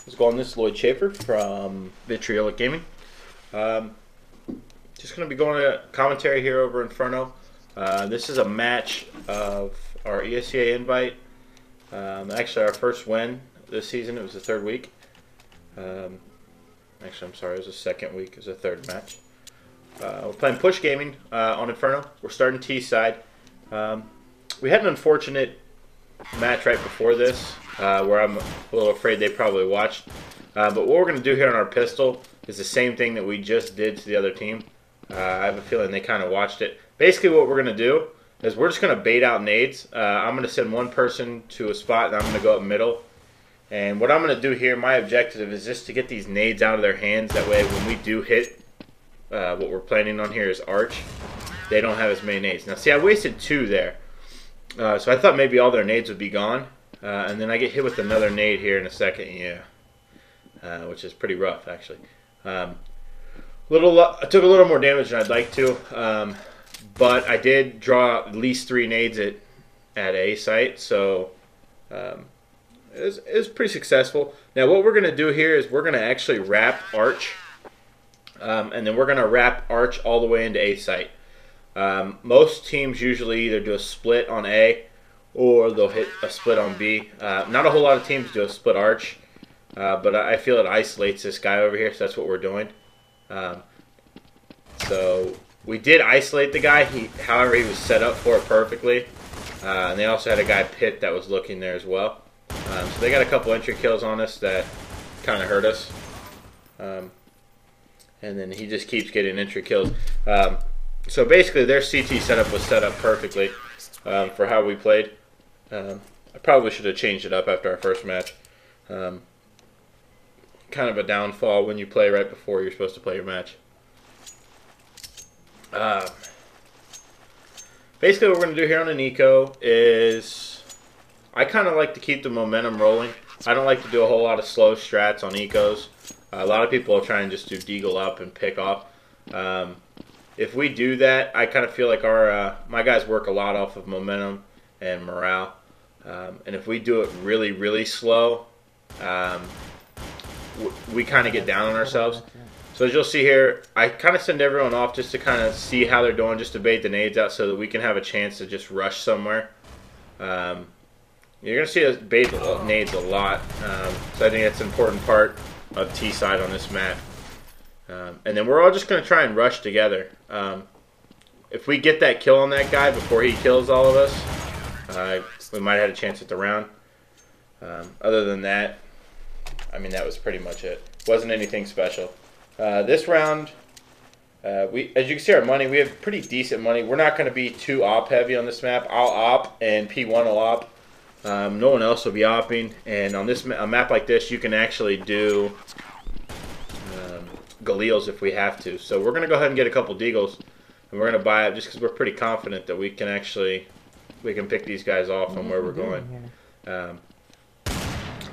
Let's go on this Lloyd shaffeR from Vitriolic Gaming. Just going to be going to commentary here over Inferno. This is a match of our ESCA invite. Actually, our first win this season. It was the third week. Actually, I'm sorry, it was the second week. It was the third match. We're playing push gaming on Inferno. We're starting T side. We had an unfortunate match right before this where I'm a little afraid they probably watched. But what we're going to do here on our pistol is the same thing that we just did to the other team. I have a feeling they kind of watched it. Basically what we're going to do is we're just going to bait out nades. I'm going to send one person to a spot and I'm going to go up middle. And what I'm going to do here, my objective is just to get these nades out of their hands. That way when we do hit, what we're planning on here is arch, they don't have as many nades. Now see, I wasted 2 there. So I thought maybe all their nades would be gone. And then I get hit with another nade here in a second, which is pretty rough actually. I took a little more damage than I'd like to, but I did draw at least 3 nades at A site, so it was pretty successful. Now what we're going to do here is we're going to actually wrap arch, and then we're going to wrap arch all the way into A site. Most teams usually either do a split on A or they'll hit a split on B. Not a whole lot of teams do a split arch, but I feel it isolates this guy over here, so that's what we're doing. So we did isolate the guy. However, he was set up for it perfectly. And they also had a guy pit that was looking there as well. So they got a couple entry kills on us that kind of hurt us. And then he just keeps getting entry kills. So basically their CT setup was set up perfectly for how we played. I probably should have changed it up after our first match. Kind of a downfall when you play right before you're supposed to play your match. Basically what we're going to do here on an eco is I kind of like to keep the momentum rolling. I don't like to do a whole lot of slow strats on ecos. A lot of people will try and just do deagle up and pick off. If we do that, I kind of feel like my guys work a lot off of momentum and morale. And if we do it really, really slow, we kind of get down on ourselves. So as you'll see here, I kind of send everyone off just to kind of see how they're doing, just to bait the nades out so that we can have a chance to just rush somewhere. You're going to see us bait the nades a lot. So I think that's an important part of T side on this map. And then we're all just going to try and rush together. If we get that kill on that guy before he kills all of us, we might have had a chance at the round. Other than that, I mean, that was pretty much it. Wasn't anything special. This round, as you can see our money, we have pretty decent money. We're not going to be too op heavy on this map. I'll op and P1 will op. No one else will be opping. And on this a map like this, you can actually do Galeals if we have to. So we're going to go ahead and get a couple deagles. And we're going to buy it just because we're pretty confident that we can pick these guys off from where we're going.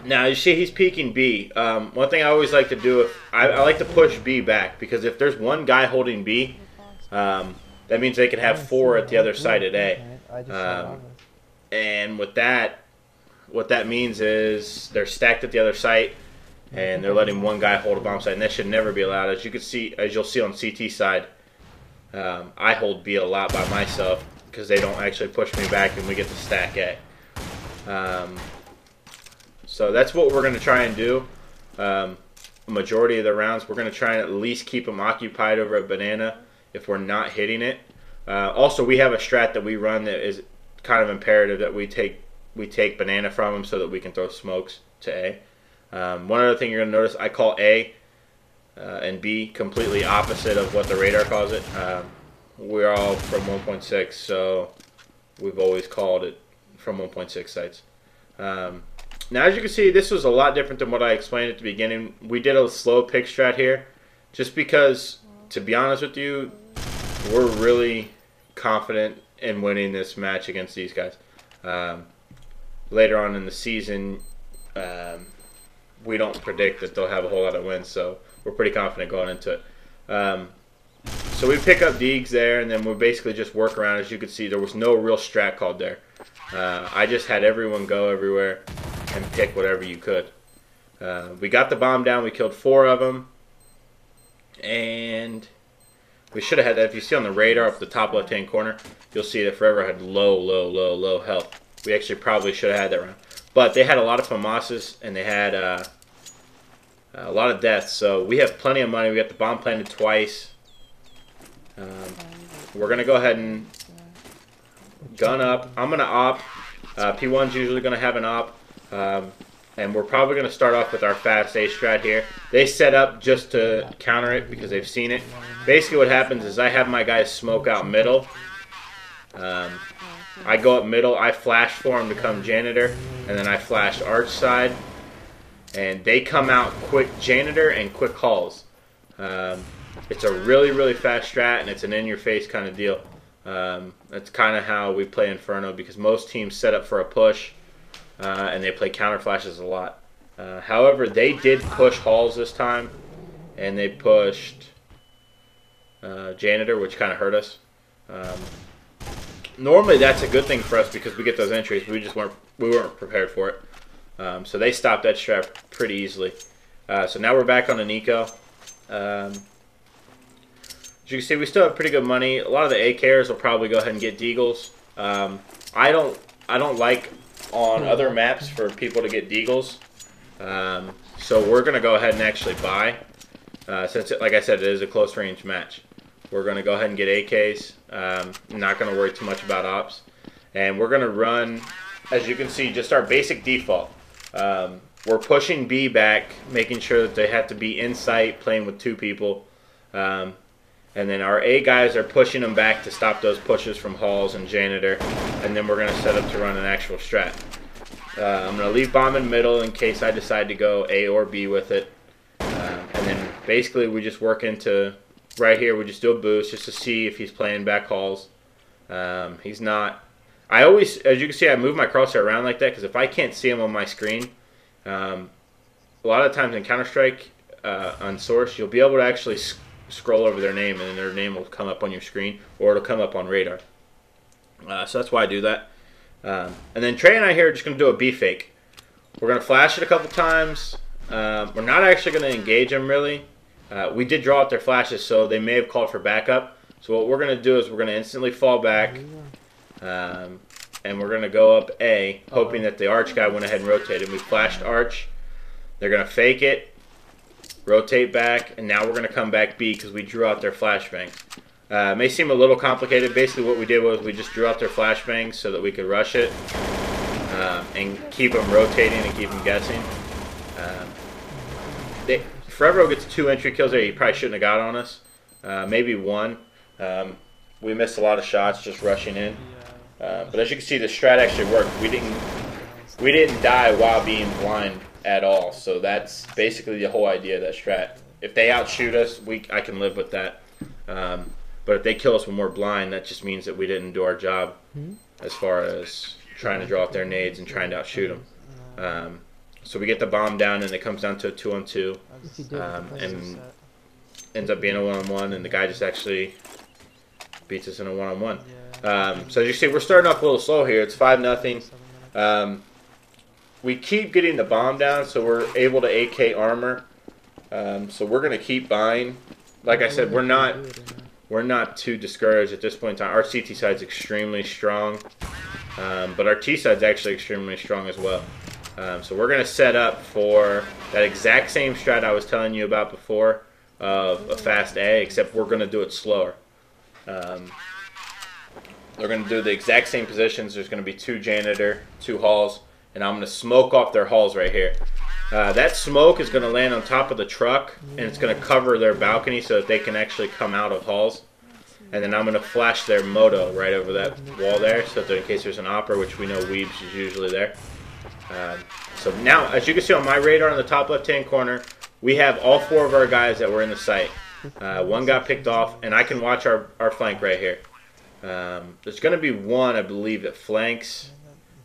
Now you see he's peeking B. One thing I always like to do, I like to push B back, because if there's one guy holding B, that means they can have 4 at the other side at A. And with that, what that means is they're stacked at the other site, and they're letting one guy hold a bomb site, and that should never be allowed. As you'll see on CT side, I hold B a lot by myself because they don't actually push me back, and we get to stack A. So that's what we're going to try and do. Majority of the rounds, we're going to try and at least keep them occupied over at banana if we're not hitting it. Also, we have a strat that we run that is kind of imperative that we take banana from them so that we can throw smokes to A. One other thing you're going to notice, I call A and B completely opposite of what the radar calls it. We're all from 1.6, so we've always called it from 1.6 sites. Now, as you can see, this was a lot different than what I explained at the beginning. We did a slow pick strat here just because, to be honest with you, we're really confident in winning this match against these guys. Later on in the season, we don't predict that they'll have a whole lot of wins, so we're pretty confident going into it. So we pick up Deegs there, and then we basically just work around. As you can see, there was no real strat called there. I just had everyone go everywhere and pick whatever you could. We got the bomb down. We killed 4 of them. And we should have had that. If you see on the radar up the top left-hand corner, you'll see that shaffeR had low health. We actually probably should have had that round. But they had a lot of FAMASs, and they had a lot of deaths. So we have plenty of money. We got the bomb planted twice. We're going to go ahead and gun up. I'm going to op. P1's usually going to have an op. And we're probably going to start off with our fast A strat here. They set up just to counter it because they've seen it. Basically what happens is I have my guys smoke out middle. I go up middle. I flash for him to come janitor. And then I flash arch side. And they come out quick janitor and quick halls. It's a really fast strat, and it's an in-your-face kind of deal. That's kind of how we play Inferno because most teams set up for a push. And they play counter flashes a lot. However, they did push halls this time, and they pushed janitor, which kind of hurt us. Normally, that's a good thing for us because we get those entries. We weren't prepared for it. So they stopped that strat pretty easily. So now we're back on an eco. As you can see, we still have pretty good money. A lot of the AKers will probably go ahead and get deagles. I don't like on other maps for people to get deagles. So we're going to go ahead and actually buy. Since, like I said, it is a close range match. We're going to go ahead and get AKs. Not going to worry too much about ops. And we're going to run, as you can see, just our basic default. We're pushing B back, making sure that they have to be in sight, playing with 2 people. And then our A guys are pushing them back to stop those pushes from halls and janitor. And then we're going to set up to run an actual strat. I'm going to leave bomb in middle in case I decide to go A or B with it. And then basically we just work into right here. We just do a boost just to see if he's playing back halls. He's not. I always, as you can see, I move my crosshair around like that because if I can't see him on my screen, a lot of times in Counter-Strike on Source, you'll be able to actually scroll over their name, and then their name will come up on your screen, or it'll come up on radar. So that's why I do that. And then Trey and I here are just going to do a B fake. We're going to flash it a couple times. We're not actually going to engage them, really. We did draw out their flashes, so they may have called for backup. So what we're going to do is we're going to instantly fall back, and we're going to go up A, hoping that the arch guy went ahead and rotated. We flashed arch. They're going to fake it, rotate back, and now we're going to come back B because we drew out their flashbangs. It may seem a little complicated. Basically what we did was we just drew out their flashbangs so that we could rush it and keep them rotating and keep them guessing. shaffeR gets 2 entry kills there. He probably shouldn't have got on us. Maybe 1. We missed a lot of shots just rushing in. But as you can see, the strat actually worked. We didn't die while being blind at all. So that's basically the whole idea of that strat. If they outshoot us, I can live with that. But if they kill us when we're blind, that just means that we didn't do our job as far as trying to draw out their nades and trying to outshoot them. So we get the bomb down, and it comes down to a 2-on-2, and ends up being a 1-on-1, and the guy just actually beats us in a 1-on-1. So as you see, we're starting off a little slow here. It's 5-0. We keep getting the bomb down, so we're able to AK armor. So we're going to keep buying. Like I said, we're not too discouraged at this point in time. Our CT side's extremely strong, but our T side's actually extremely strong as well. So we're going to set up for that exact same strat I was telling you about before of a fast A, except we're going to do it slower. They're going to do the exact same positions. There's going to be 2 janitor, 2 halls, and I'm going to smoke off their halls right here. That smoke is going to land on top of the truck, and it's going to cover their balcony so that they can actually come out of halls. And then I'm going to flash their moto right over that wall there, so that in case there's an opera, which we know Weebs is usually there. So now, as you can see on my radar in the top left-hand corner, we have all 4 of our guys that were in the site. 1 got picked off, and I can watch our flank right here. There's going to be 1, I believe, that flanks,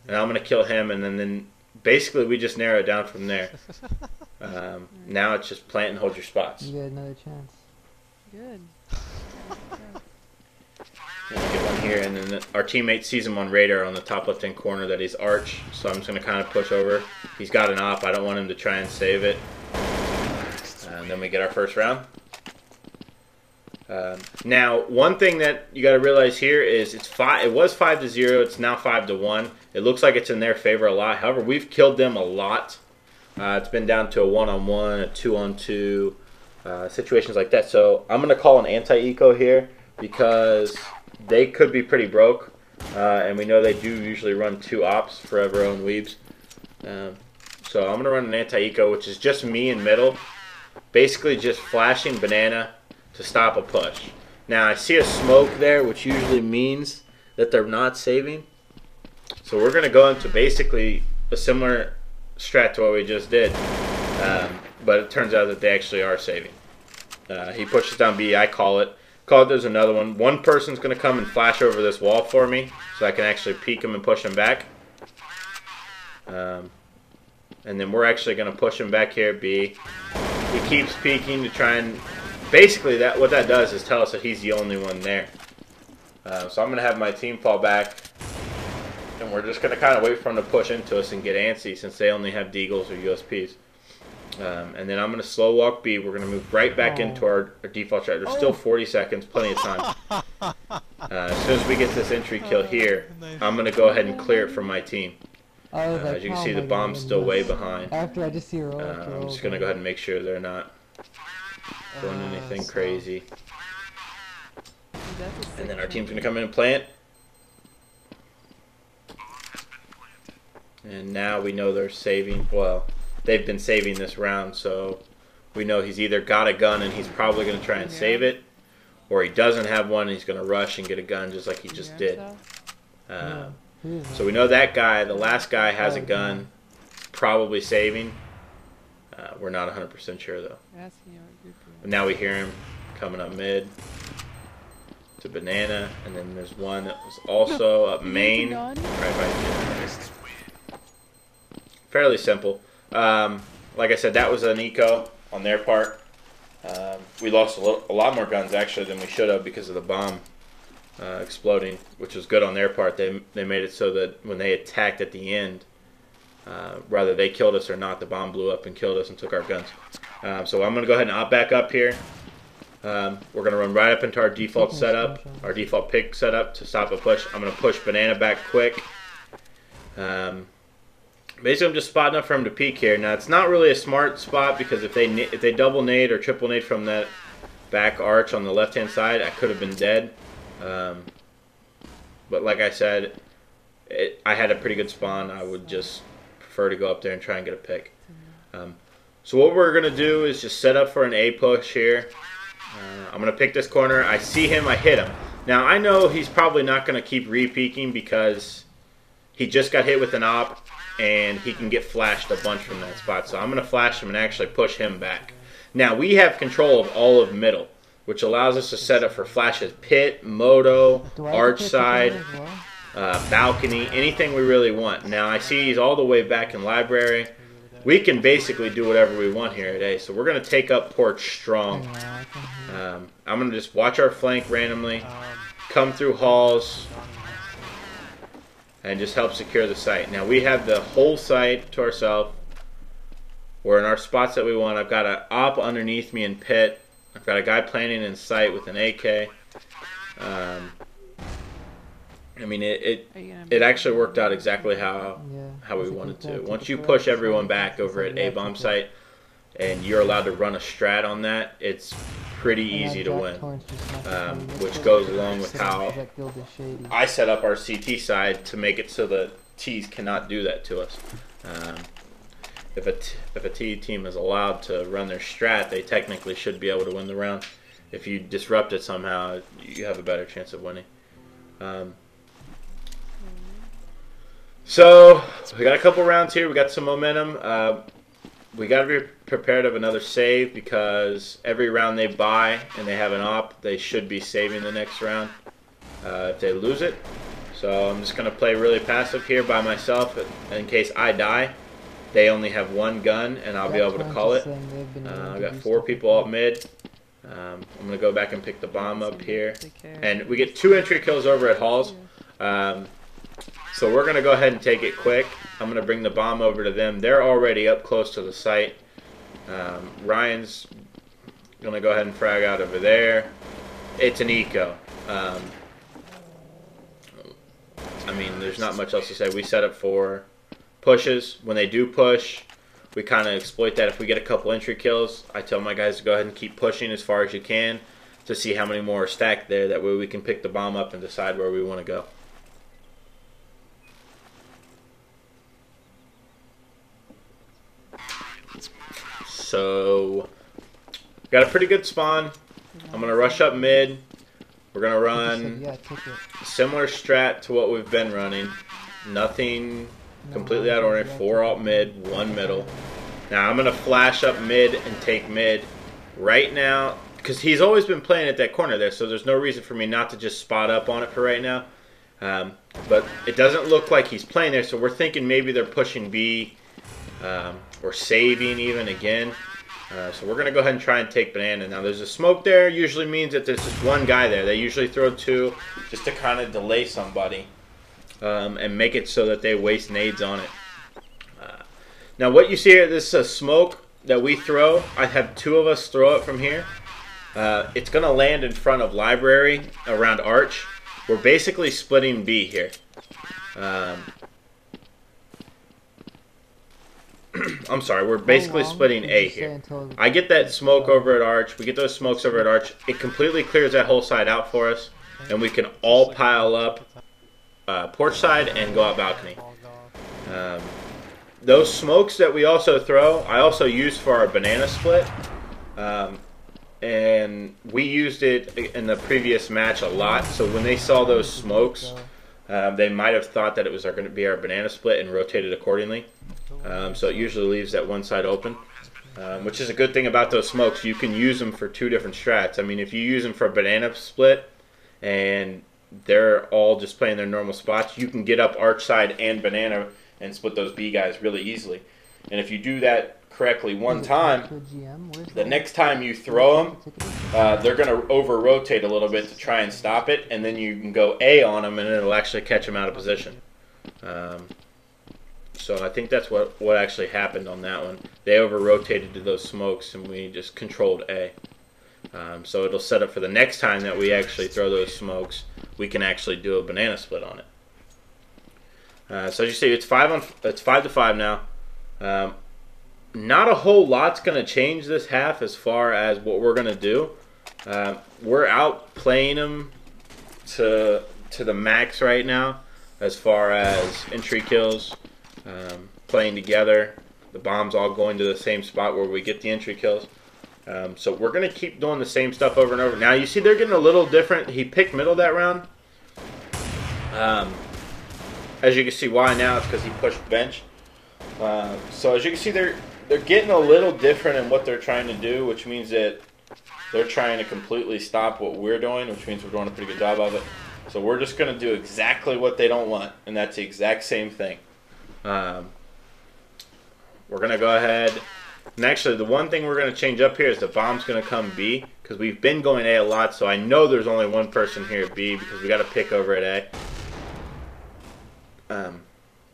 and I'm going to kill him, and then basically we just narrow it down from there. Now it's just plant and hold your spots. You got another chance. Good. And I get one here, and then our teammate sees him on radar on the top left-hand corner that he's arch, so I'm just going to kind of push over. He's got an op. I don't want him to try and save it. And then we get our first round. Now, one thing that you got to realize here is it was 5-0. It's now 5-1. It looks like it's in their favor a lot. However, we've killed them a lot. It's been down to a 1-on-1, a 2-on-2, situations like that. So I'm going to call an anti-eco here because they could be pretty broke. And we know they do usually run 2 ops for our own weebs. So I'm going to run an anti-eco, which is just me in middle. Basically just flashing banana to stop a push. Now I see a smoke there, which usually means that they're not saving. So we're going to go into basically a similar strat to what we just did. But it turns out that they actually are saving. He pushes down B, I call it. There's another one. One person's going to come and flash over this wall for me so I can actually peek him and push him back. And then we're actually going to push him back here at B. He keeps peeking to try and... Basically, what that does is tell us that he's the only one there. So I'm going to have my team fall back. And we're just going to kind of wait for them to push into us and get antsy since they only have deagles or USPs. And then I'm going to slow walk B. We're going to move right back into our default strat. There's still 40 seconds, plenty of time. As soon as we get this entry kill here, I'm going to go ahead and clear it from my team. As you can see, the bomb's still way behind. After I just see her I'm just going to go ahead and make sure they're not doing anything crazy. And then our team's going to come in and plant. And now we know they're saving. Well, they've been saving this round, so we know he's either got a gun and he's probably going to try and save it, or he doesn't have one and he's going to rush and get a gun just like he just did. So we know that guy, the last guy, has a gun, probably saving. We're not 100% sure though. But now we hear him coming up mid to banana, and then there's one that was also up main, right by Jim. Fairly simple. Like I said, that was an eco on their part. We lost a lot more guns actually than we should have because of the bomb exploding, which was good on their part. They made it so that when they attacked at the end, whether they killed us or not, the bomb blew up and killed us and took our guns. So I'm going to go ahead and op back up here. We're going to run right up into our default setup, our default pick setup to stop a push. I'm going to push banana back quick. Basically, I'm just spotting up for him to peek here. Now, it's not really a smart spot because if they double nade or triple nade from that back arch on the left-hand side, I could have been dead. But like I said, I had a pretty good spawn. I would just prefer to go up there and try and get a pick. So what we're going to do is just set up for an A push here. I'm going to pick this corner. I see him. I hit him. Now, I know he's probably not going to keep re-peeking because he just got hit with an op and he can get flashed a bunch from that spot. So I'm going to flash him and actually push him back. Now, we have control of all of middle, which allows us to set up for flashes pit, moto, arch side, balcony, anything we really want. Now, I see he's all the way back in library. We can basically do whatever we want here today. So we're going to take up porch strong. I'm going to just watch our flank randomly, come through halls, and just help secure the site. Now we have the whole site to ourselves. We're in our spots that we want. I've got an op underneath me in pit. I've got a guy planning in sight with an AK. I mean, it actually worked out exactly how we wanted to. Once you push everyone back over at A bomb site, and you're allowed to run a strat on that, it's pretty easy to win. Which goes along with how I set up our CT side to make it so the T's cannot do that to us. If a T team is allowed to run their strat, they technically should be able to win the round. If you disrupt it somehow, you have a better chance of winning. So we got a couple rounds here. We got some momentum. We got to be prepared of another save because every round they buy and they have an op, they should be saving the next round if they lose it. So I'm just going to play really passive here by myself in case I die. They only have one gun and I'll be able to call it. I've got 4 people up mid. I'm going to go back and pick the bomb up here. And we get 2 entry kills over at Halls. So we're going to go ahead and take it quick. I'm going to bring the bomb over to them. They're already up close to the site. Ryan's going to go ahead and frag out over there. It's an eco. I mean, there's not much else to say. We set up for pushes. When they do push, we kind of exploit that. If we get a couple entry kills, I tell my guys to go ahead and keep pushing as far as you can to see how many more are stacked there. That way we can pick the bomb up and decide where we want to go. So, got a pretty good spawn. I'm going to rush up mid. We're going to run a similar strat to what we've been running. Nothing completely out of order. 4 alt mid, 1 middle. Now I'm going to flash up mid and take mid right now, because he's always been playing at that corner there, so there's no reason for me not to just spot up on it for right now. But it doesn't look like he's playing there, so we're thinking maybe they're pushing B or saving even again. So we're going to go ahead and try and take banana. Now there's a smoke there. Usually means that there's just 1 guy there. They usually throw 2 just to kind of delay somebody and make it so that they waste nades on it. Now what you see here, this is a smoke that we throw. I have 2 of us throw it from here. It's going to land in front of library around arch. We're basically splitting B here. I'm sorry, we're basically splitting A here. I get that smoke over at arch. We get those smokes over at arch. It completely clears that whole side out for us, and we can all pile up porch side and go out balcony. Those smokes that we also throw, I also use for our banana split. And we used it in the previous match a lot. So when they saw those smokes, they might have thought that it was going to be our banana split and rotated accordingly. So it usually leaves that one side open, which is a good thing about those smokes. You can use them for 2 different strats. I mean, if you use them for a banana split and they're all just playing their normal spots, you can get up arch side and banana and split those B guys really easily. And if you do that correctly one time, the next time you throw them, they're going to over-rotate a little bit to try and stop it, and then you can go A on them, and it'll actually catch them out of position. So I think that's what actually happened on that one. They over-rotated to those smokes, and we just controlled A. So it'll set up for the next time that we actually throw those smokes, we can actually do a banana split on it. So as you see, it's 5 to 5 now. Not a whole lot's going to change this half as far as what we're going to do. We're out playing them to the max right now as far as entry kills, playing together. The bombs all going to the same spot where we get the entry kills. So we're going to keep doing the same stuff over and over. Now you see they're getting a little different. He picked middle that round. As you can see why now, it's because he pushed bench. So as you can see, they're getting a little different in what they're trying to do, which means that they're trying to completely stop what we're doing, which means we're doing a pretty good job of it. So we're just going to do exactly what they don't want, and that's the exact same thing. We're going to go ahead, and actually the one thing we're going to change up here is the bomb's going to come B, because we've been going A a lot, so I know there's only one person here at B because we got to pick over at A.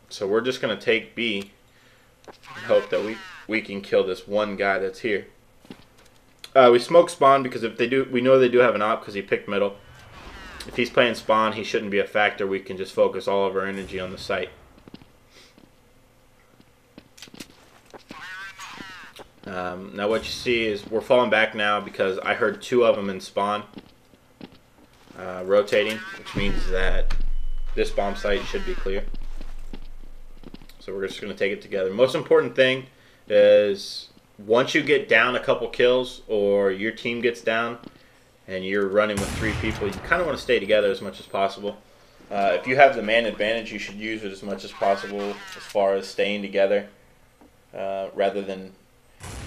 So we're just going to take B and hope that we can kill this one guy that's here. We smoke spawn because if they do, we know they do have an op because he picked middle. If he's playing spawn, he shouldn't be a factor. We can just focus all of our energy on the site. Now what you see is we're falling back now because I heard 2 of them in spawn rotating, which means that this bomb site should be clear. So we're just going to take it together. Most important thing is once you get down a couple kills or your team gets down and you're running with 3 people, you kind of want to stay together as much as possible. If you have the man advantage, you should use it as much as possible as far as staying together rather than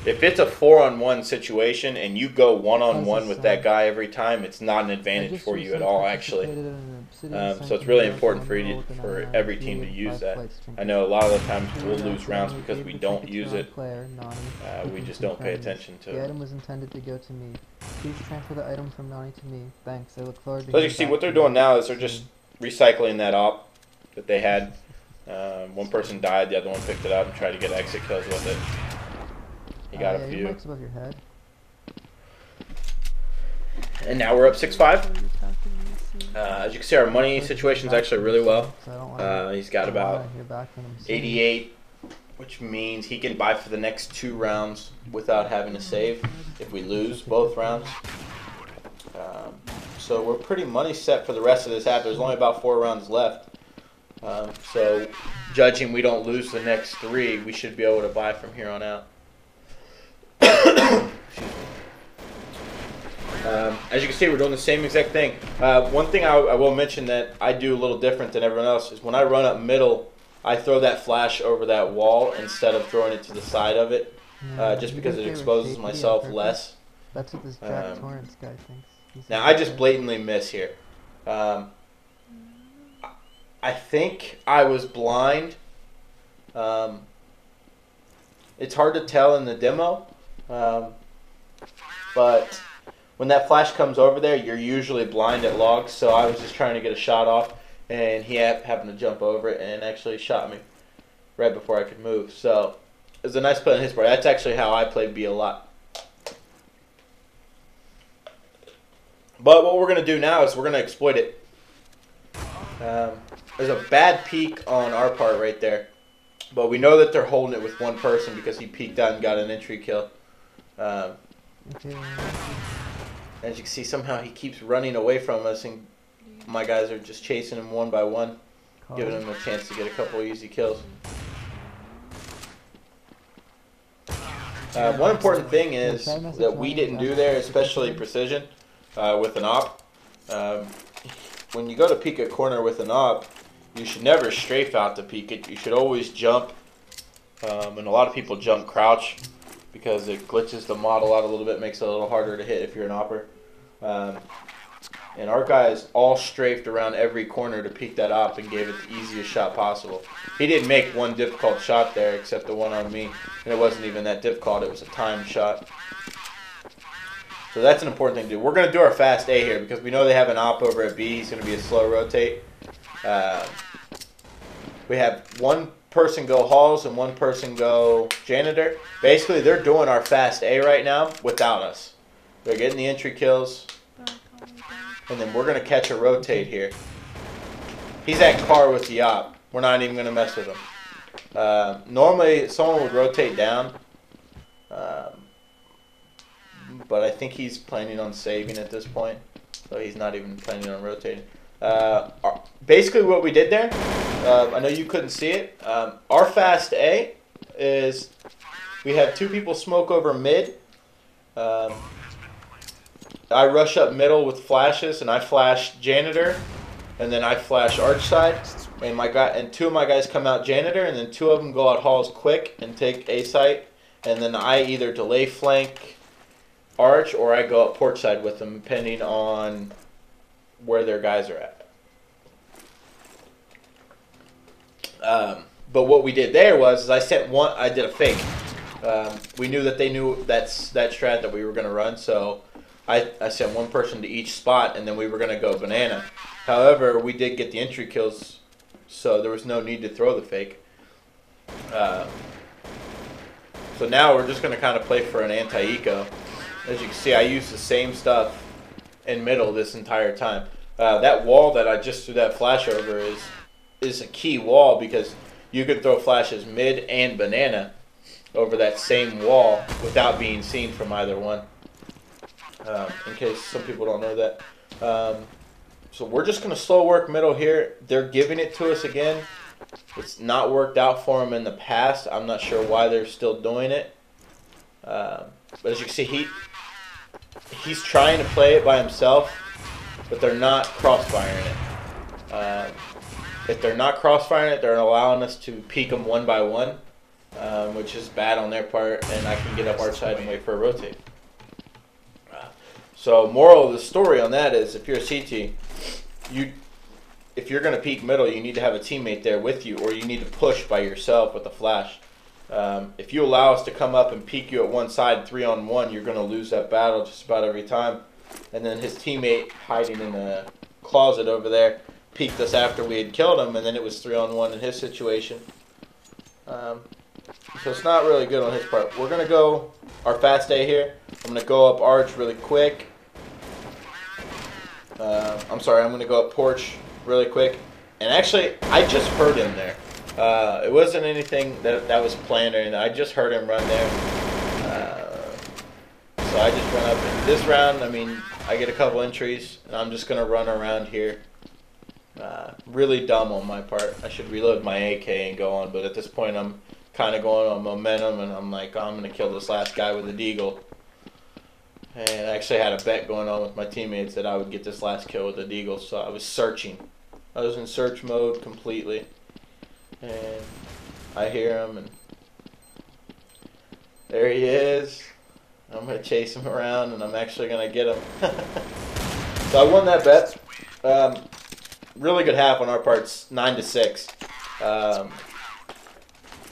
If it's a 4-on-1 situation and you go 1-on-1 with that guy every time, it's not an advantage for you at all, actually. So it's really important for every team to use that. I know a lot of the times we'll lose rounds because we don't use it. We just don't pay attention to it. The item was intended to go to me. Please transfer the item from Nani to me. Thanks. I look forward to. So as you see, what they're doing now is they're just recycling that op that they had. One person died, the other one picked it up and tried to get exit kills with it. He got a few. Your mic's above your head. And now we're up 6-5. As you can see, our money situation is actually really well. He's got about 88, which means he can buy for the next 2 rounds without having to save if we lose both rounds. So we're pretty money set for the rest of this half. There's only about 4 rounds left. So judging we don't lose the next 3, we should be able to buy from here on out. As you can see, we're doing the same exact thing. One thing I will mention that I do a little different than everyone else is when I run up middle, I throw that flash over that wall instead of throwing it to the side of it, just because it exposes myself less. That's what this Jack Torrance guy thinks. Now, I just blatantly miss here. I think I was blind. It's hard to tell in the demo, but when that flash comes over there, you're usually blind at logs, so I was just trying to get a shot off, and he happened to jump over it and actually shot me right before I could move. So it was a nice play on his part. That's actually how I play B a lot. But what we're going to do now is we're going to exploit it. There's a bad peek on our part right there. But we know that they're holding it with one person because he peeked out and got an entry kill. As you can see, somehow he keeps running away from us, and my guys are just chasing him one by one, giving him a chance to get a couple easy kills. One important thing is that we didn't do there, especially precision, with an op. When you go to peek a corner with an op, you should never strafe out to peek it. You should always jump, and a lot of people jump crouch because it glitches the model out a little bit, makes it a little harder to hit if you're an opper. And our guys all strafed around every corner to peek that op and gave it the easiest shot possible. He didn't make one difficult shot there except the one on me, and it wasn't even that difficult. It was a timed shot. So that's an important thing to do. We're going to do our fast A here because we know they have an op over at B. He's going to be a slow rotate. We have one person go halls and one person go janitor. Basically, they're doing our fast A right now without us. They're getting the entry kills. And then we're going to catch a rotate here. He's at car with the op. We're not even going to mess with him. Normally, someone would rotate down. But I think he's planning on saving at this point. So he's not even planning on rotating. Basically what we did there, I know you couldn't see it. Our fast A is we have 2 people smoke over mid. I rush up middle with flashes, and I flash janitor, and then I flash arch side, and 2 of my guys come out janitor, and then 2 of them go out halls quick and take A site, and then I either delay flank arch or I go up porch side with them, depending on where their guys are at. But what we did there was I did a fake. We knew that they knew that strat that we were going to run, so I sent one person to each spot, and then we were going to go banana. However, we did get the entry kills, so there was no need to throw the fake. So now we're just going to kind of play for an anti-eco. As you can see, I used the same stuff in middle this entire time. That wall that I just threw that flash over is a key wall because you could throw flashes mid and banana over that same wall without being seen from either one. In case some people don't know that. So we're just going to slow work middle here. They're giving it to us again. It's not worked out for them in the past. I'm not sure why they're still doing it. But as you can see, he's trying to play it by himself, but they're not crossfiring it. If they're not crossfiring it, they're allowing us to peek them one by one. which is bad on their part, and I can get up our side and wait for a rotate. So moral of the story on that is, if you're a CT, if you're going to peek middle, you need to have a teammate there with you, or you need to push by yourself with a flash. If you allow us to come up and peek you at one side 3-on-1, you're going to lose that battle just about every time. And then his teammate hiding in a closet over there peeked us after we had killed him, and then it was 3-on-1 in his situation. So it's not really good on his part. We're going to go our fast A here. I'm going to go up arch really quick. I'm sorry, I'm going to go up porch really quick. And actually, I just heard him there. It wasn't anything that was planned or anything. I just heard him run there. So I just run up. And this round, I mean, I get a couple entries, and I'm just going to run around here. Really dumb on my part. I should reload my AK and go on, but at this point I'm kind of going on momentum, and I'm like, oh, I'm going to kill this last guy with a deagle. And I actually had a bet going on with my teammates that I would get this last kill with a deagle, so I was searching. I was in search mode completely. And I hear him, and there he is. I'm going to chase him around, and I'm actually going to get him. So I won that bet. Really good half on our parts, 9-6.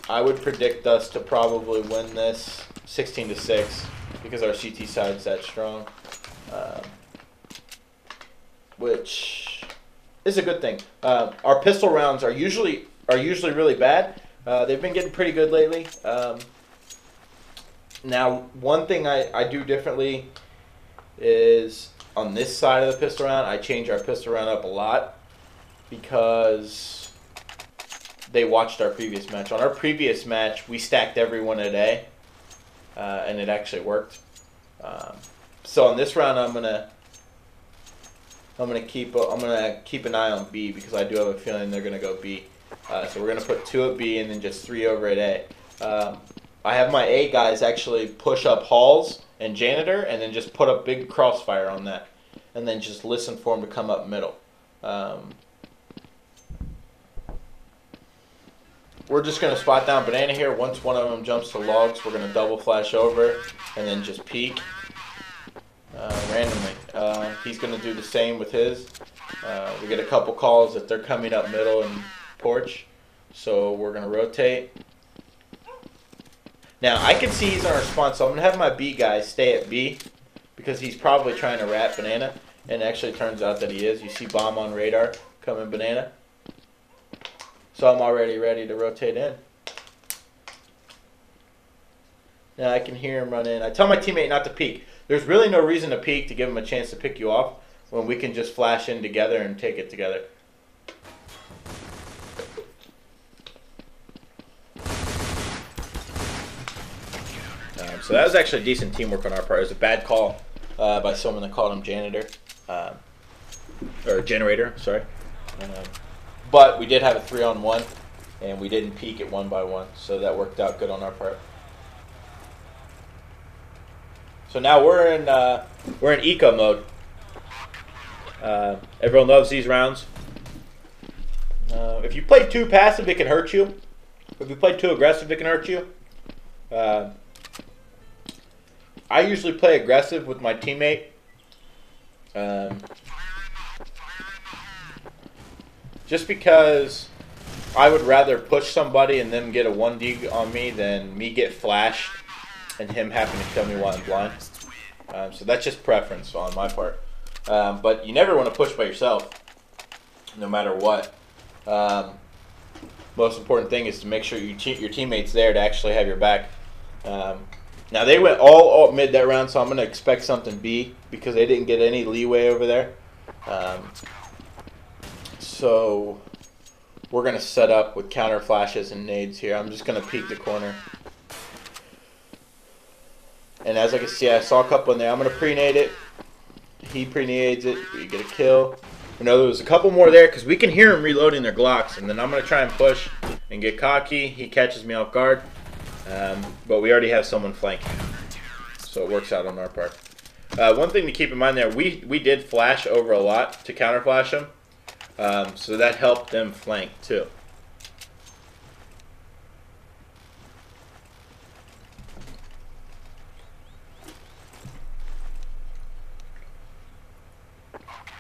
I would predict us to probably win this 16-6 because our CT side's that strong, which is a good thing. Our pistol rounds are usually really bad. They've been getting pretty good lately. Now, one thing I do differently is on this side of the pistol round, I change our pistol round up a lot because they watched our previous match. On our previous match, we stacked everyone at A, and it actually worked. So on this round, I'm gonna keep an eye on B because I do have a feeling they're gonna go B. So we're gonna put 2 at B and then just 3 over at A. I have my A guys actually push up halls and janitor, and then just put a big crossfire on that, and then just listen for them to come up middle. We're just going to spot down banana here. Once one of them jumps to logs, we're going to double flash over and then just peek randomly. He's going to do the same with his. We get a couple calls that they're coming up middle and porch, so we're going to rotate. Now, I can see he's on our spawn, so I'm going to have my B guys stay at B because he's probably trying to rat banana, and it actually turns out that he is. You see bomb on radar coming banana. So I'm already ready to rotate in. Now I can hear him run in. I tell my teammate not to peek. There's really no reason to peek to give him a chance to pick you off when we can just flash in together and take it together. So that was actually decent teamwork on our part. It was a bad call by someone that called him janitor. Or generator, sorry. But we did have a 3-on-1, and we didn't peek it 1 by 1, so that worked out good on our part. So now we're in eco mode. Everyone loves these rounds. If you play too passive, it can hurt you. If you play too aggressive, it can hurt you. I usually play aggressive with my teammate. Just because I would rather push somebody and them get a 1D on me than me get flashed and him having to kill me while I'm blind. So that's just preference on my part. But you never want to push by yourself, no matter what. Most important thing is to make sure your teammate's there to actually have your back. Now they went all mid that round, so I'm going to expect something B because they didn't get any leeway over there. So we're going to set up with counter flashes and nades here. I'm just going to peek the corner. And as I can see, I saw a couple in there. I'm going to pre-nade it. He pre-nades it. We get a kill. You know, there was a couple more there because we can hear him reloading their Glocks. And then I'm going to try and push and get cocky. He catches me off guard. But we already have someone flanking. So it works out on our part. One thing to keep in mind there, we did flash over a lot to counter flash him. So that helped them flank too.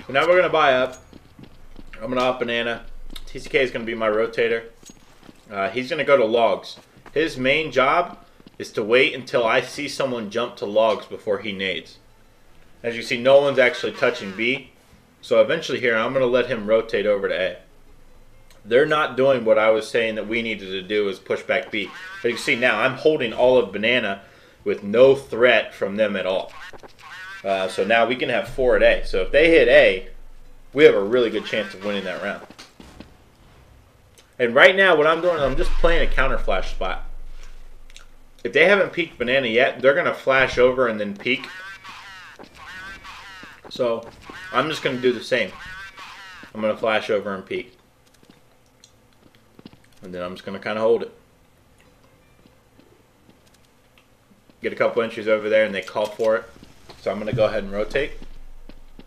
So now we're going to buy up. I'm going to up banana. TCK is going to be my rotator. He's going to go to logs. His main job is to wait until I see someone jump to logs before he nades. As you see, no one's actually touching B. So eventually here, I'm going to let him rotate over to A. They're not doing what I was saying that we needed to do, is push back B. But you can see now, I'm holding all of banana with no threat from them at all. So now we can have 4 at A. So if they hit A, we have a really good chance of winning that round. And right now, what I'm doing, I'm just playing a counter flash spot. If they haven't peeked banana yet, they're going to flash over and then peek. So I'm just going to do the same. I'm going to flash over and peek. And then I'm just going to kind of hold it. Get a couple entries over there and they call for it. So I'm going to go ahead and rotate.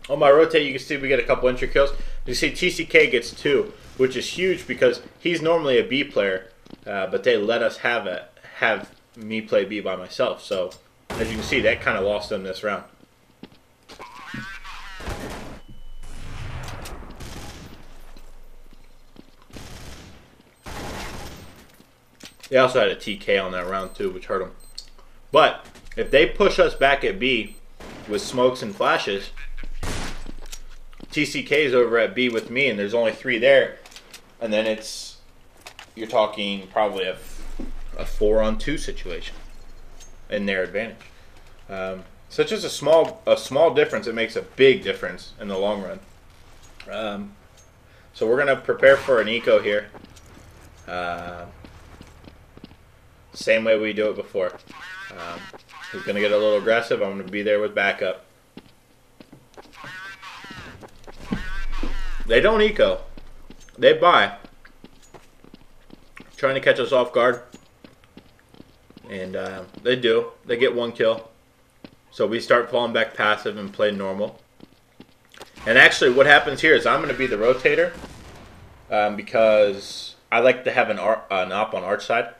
On my rotate, you can see we get a couple entry kills. You see TCK gets 2, which is huge because he's normally a B player. But they let us have me play B by myself. So as you can see, that kind of lost them this round. They also had a TK on that round too, which hurt them. But if they push us back at B with smokes and flashes, TCK's over at B with me, and there's only 3 there, and then you're talking probably a 4-on-2 situation in their advantage. So it's just a small difference. It makes a big difference in the long run. So we're gonna prepare for an eco here. Same way we do it before. He's going to get a little aggressive. I'm going to be there with backup. They don't eco. They buy. Trying to catch us off guard. And they do. They get 1 kill. So we start falling back passive and play normal. And actually what happens here is I'm going to be the rotator. Because I like to have an op on arch side.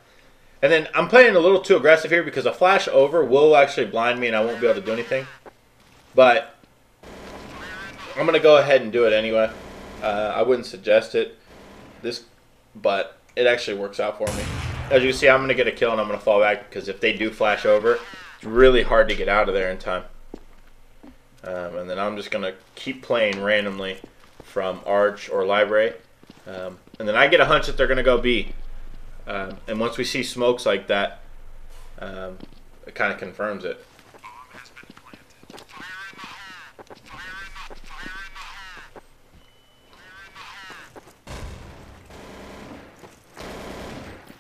And then I'm playing a little too aggressive here because a flash over will actually blind me and I won't be able to do anything. But I'm going to go ahead and do it anyway. I wouldn't suggest it, but it actually works out for me. As you can see, I'm going to get a kill and I'm going to fall back because if they do flash over, it's really hard to get out of there in time. And then I'm just going to keep playing randomly from arch or library. And then I get a hunch that they're going to go B. And once we see smokes like that, it kind of confirms it.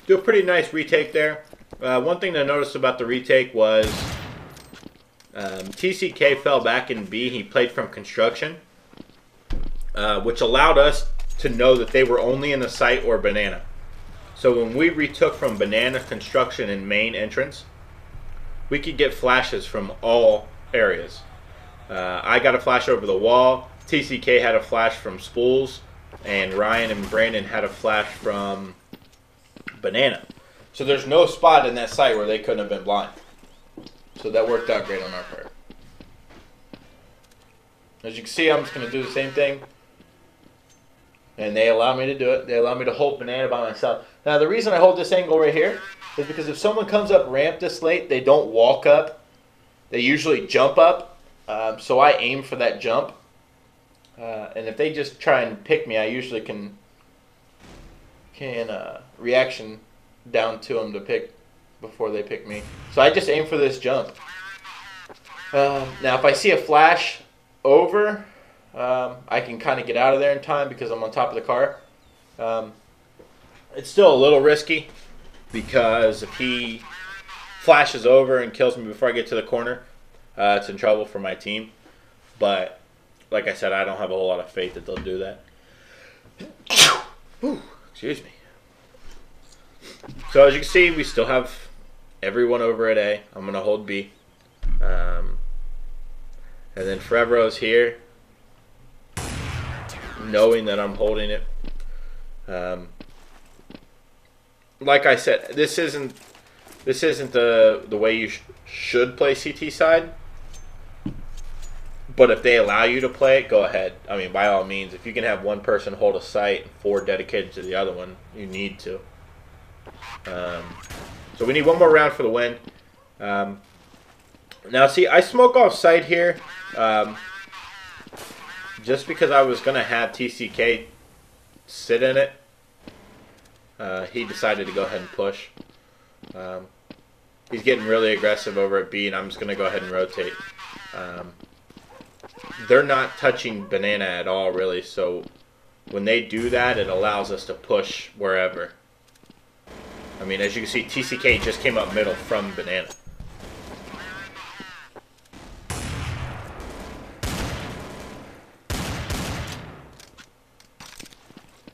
Do a pretty nice retake there. One thing to notice about the retake was TCK fell back in B. He played from construction, which allowed us to know that they were only in the site or banana. So when we retook from banana, construction, and main entrance, we could get flashes from all areas. I got a flash over the wall. TCK had a flash from spools. And Ryan and Brandon had a flash from banana. So there's no spot in that site where they couldn't have been blind. So that worked out great on our part. As you can see, I'm just going to do the same thing. And they allow me to do it. They allow me to hold banana by myself. Now, the reason I hold this angle right here is because if someone comes up ramp this late, they don't walk up. They usually jump up. So I aim for that jump. And if they just try and pick me, I usually can reaction down to them to pick before they pick me. So I just aim for this jump. Now, if I see a flash over, I can kind of get out of there in time because I'm on top of the car. It's still a little risky because if he flashes over and kills me before I get to the corner, it's in trouble for my team. But like I said, I don't have a whole lot of faith that they'll do that. Whew, excuse me. So as you can see, we still have everyone over at A. I'm going to hold B. And then Forevero's here, knowing that I'm holding it. Like I said, this isn't the way you should play CT side. But if they allow you to play it, go ahead. I mean, by all means, if you can have one person hold a site and 4 dedicated to the other one, you need to. So we need one more round for the win. Now, see, I smoke off site here just because I was going to have TCK sit in it. He decided to go ahead and push. He's getting really aggressive over at B, and I'm just going to go ahead and rotate. They're not touching banana at all, really, so when they do that, it allows us to push wherever. I mean, as you can see, TCK just came up middle from banana.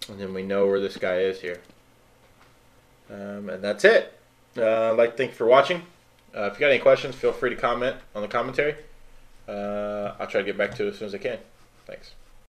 And then we know where this guy is here. And that's it. I'd like to thank you for watching. If you got any questions, feel free to comment on the commentary. I'll try to get back to it as soon as I can. Thanks.